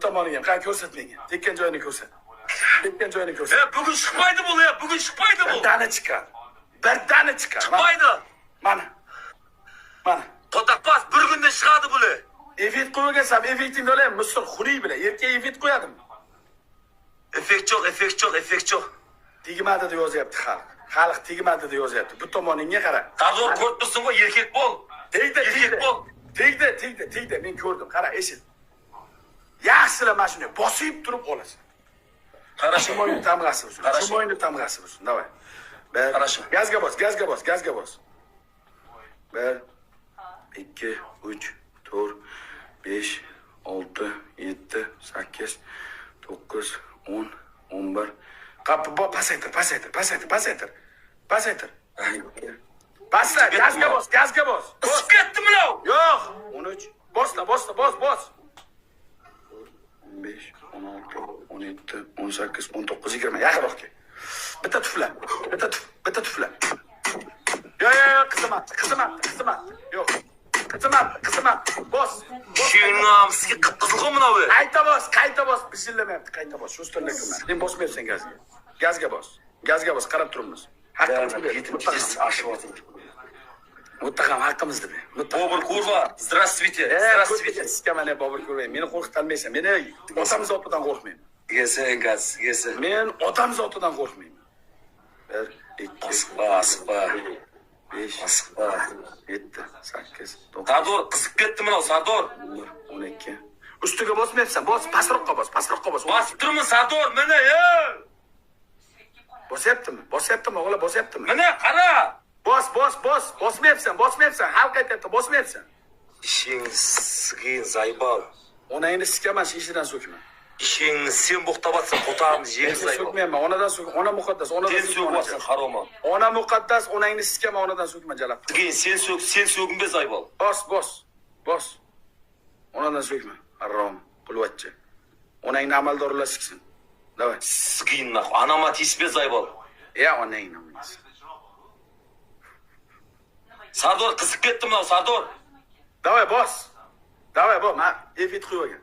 tomoningga ham. Qani ko'rsat menga. Tekkan joyini ko'rsat. Tekkan joyini ko'rsat. Bugun chiqmaydi bu ya. Bugun chiqmaydi bu. Birdani chiqar. Birdani chiqar. Chiqmaydi. Mana. Mana. To'taqpas bir kunda chiqadi bular. Effekt qo'ygansam, effektingni olaymi? Misr xuriy bilan. Erkak effekt qo'yadimi? Effekt yo'q. Tegmadi deb yozyapti xalq. Xalq tegmadi deb yozyapti. Bu tomoningga qara. Sardor ko'ribmisan-ku, erkak bo'l. Tegdi. Men ko'rdim. Qara, eshit. Yaxshilab mana shunday bosib turib olasan. Qara, Shimoyni tamg'asi bo'lsin. Shimoyni tamg'asi bo'lsin. Davay. Qarashin. Gazga bos. 1 2 3 4 5 6 7 8 9 10 11 Qapı pasaytir. Pasta, gazga bos. Bosib ketdimi lav? Yo'q, 13. Bos. 15, 16, 17, 18, 19, 20. Yaqinroq kel. Bitta tufla. Yo'q, qizimat. Yo'q. Qizimat. Bos. Shunamski qip-qizil bunavi. Qayta bos. Bishillamayapti, qayta bos. Shu stolga kirma. Sen bosmayapsan gazga. Gazga bos, qarab turibmiz. Haqqimizni ashvotim. Muttaham haqqimizni ber. Bobur kurva. Здравствуйте. Mana Bobur kurva. Meni qo'rqitolmaysan. Men otam zotidan qo'rqmayman. Gese. Men otam zotidan qo'rqmayman. 1 2 Aspa. 5 7 8 9 Sardor qizib ketdimi lav, Sardor? 12. Ustiga bosmayapsan. Bos, pastroqqa bos. Bosib turibman, Sardor, mana, ey. Bosyaptimi, o'g'li, bosyaptimi? Mana, qara. Bos. Bosmayapsan. Hal qaytyapti, bosmayapsan. Ishing sig'in zaybal. Onangni sikaman, shishidan so'kma. Ishingni sen bo'xtabatsan, qo'tarimiz yer zaybal. So'kmayman, onadan so'k. Ona muqaddas, Sen so'kmasin, haromon. Ona muqaddas, onangni sikaman, onadan so'kma, jalab. Sen so'kma zaybal. Bos. Onadan so'kma. Harom, qulvatchi. Onangni amaldorlar siksin. Davay. Sig'in nahu, anama tisbe zaybal. Ya, onangni namas. Sardor qizib ketdimi lav, Sardor? Davay, bos. Ma, effekt qo'ygan.